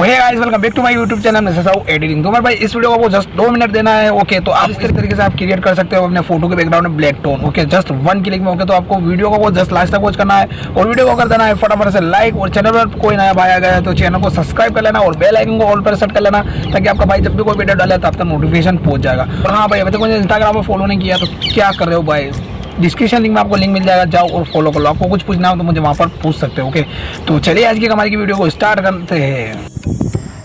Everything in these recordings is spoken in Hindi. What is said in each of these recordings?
तो hey guys welcome back to my YouTube channel में साहू एडिटिंग। तो मेरे भाई इस वीडियो को आपको जस्ट 2 मिनट देना है। ओके, तो आप इस तरीके से आप क्रिएट कर सकते हो अपने फोटो के बैकग्राउंड में black tone. Okay, just 1 click में। ओके, तो आपको वीडियो को जस्ट लास्ट तक वॉच करना है और वीडियो को कर देना है फटाफट से लाइक, और चैनल पर कोई नया भाई आ गया है तो चैनल को सब्सक्राइब कर लेना और बेल आइकन को ऑल पर सेट कर लेना, ताकि आपका भाई जब भी कोई वीडियो डाले तो आपका नोटिफिकेशन पहुंच जाएगा। और हाँ भाई, अभी तक मुझे इंस्टाग्राम पर फॉलो नहीं किया तो क्या कर रहे हो भाई, डिस्क्रिप्शन लिंक में आपको लिंक मिल जाएगा, जाओ और फॉलो कर लो। आपको कुछ पूछना हो तो मुझे वहाँ पर पूछ सकते हो। ओके, तो चलिए आज की हमारी की वीडियो को स्टार्ट करते हैं।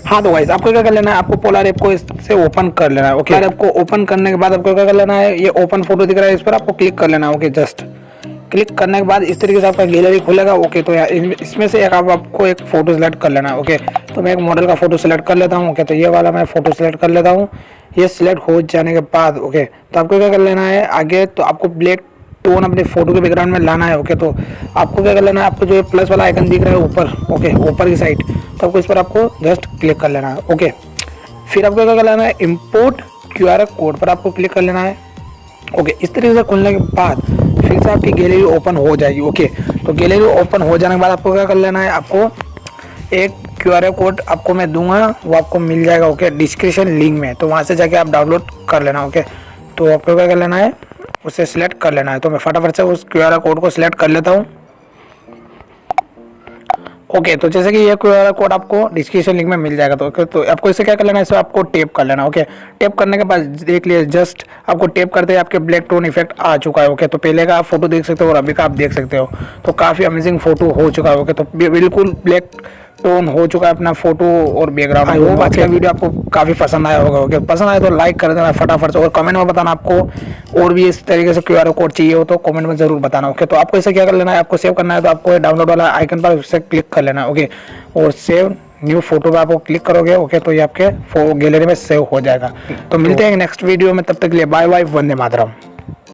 हाँ तो गाइस, आपको क्या कर लेना है, आपको पोलार ऐप को इससे ओपन कर लेना है। ओके, ऐप को ओपन करने के बाद आपको क्या कर लेना है, ये ओपन फोटो दिख रहा है, इस पर आपको क्लिक कर लेना है। ओके, जस्ट क्लिक करने के बाद इस तरीके से आपका गैलरी खुलेगा। ओके, तो इसमें से आपको एक फोटो सेलेक्ट कर लेना है। ओके, तो मैं एक मॉडल का फोटो सेलेक्ट कर लेता हूँ। ओके, तो ये वाला मैं फोटो सेलेक्ट कर लेता हूँ। ये सिलेक्ट हो जाने के बाद ओके, तो आपको क्या कर लेना है आगे, तो आपको ब्लैक टोन अपने फोटो के बैकग्राउंड में लाना है। ओके, तो आपको क्या कर लेना है, आपको जो प्लस वाला आइकन दिख रहा है ऊपर, ओके ऊपर की साइड, तो आपको इस पर आपको जस्ट क्लिक कर लेना है। ओके, फिर आपको क्या कर लेना है, इंपोर्ट QR कोड पर आपको क्लिक कर लेना है। ओके, इस तरीके से खुलने के बाद फिर से आपकी गैलरी ओपन हो जाएगी। ओके, तो गैलरी ओपन हो जाने के बाद आपको क्या कर लेना है, आपको एक QR कोड आपको मैं दूंगा, वो आपको मिल जाएगा। ओके, डिस्क्रिप्शन लिंक में, तो वहाँ से जाके आप डाउनलोड कर लेना। ओके, तो आपको क्या कर लेना है, उसे सिलेक्ट कर लेना है। तो मैं फटाफट से उस QR कोड को सिलेक्ट कर लेता हूँ। ओके, तो जैसे कि ये QR कोड आपको डिस्क्रिप्शन लिंक में मिल जाएगा। तो आपको इसे क्या कर लेना है, इसे आपको टेप कर लेना। ओके, टेप करने के बाद देख लिए, जस्ट आपको टेप करते ही आपके ब्लैक टोन इफेक्ट आ चुका है। ओके, तो पहले का आप फोटो देख सकते हो और अभी का आप देख सकते हो, तो काफ़ी अमेजिंग फोटो हो चुका है। ओके, तो बिल्कुल ब्लैक टोन हो चुका है अपना फोटो और बैकग्राउंड। आई होप आज का वीडियो आपको काफ़ी पसंद आया होगा। ओके, पसंद आया तो लाइक कर देना फटाफट से, और कमेंट में बताना आपको और भी इस तरीके से QR कोड चाहिए हो तो कमेंट में जरूर बताना। ओके, तो आपको इसे क्या कर लेना है, आपको सेव करना है, तो आपको डाउनलोड वाला आइकन पर उससे क्लिक कर लेना है। ओके, और सेव न्यू फोटो पर आपको क्लिक करोगे। ओके, तो ये आपके गैलरी में सेव हो जाएगा। तो मिलते हैं नेक्स्ट वीडियो में, तब तक के लिए बाय बाय, वंदे मातरम।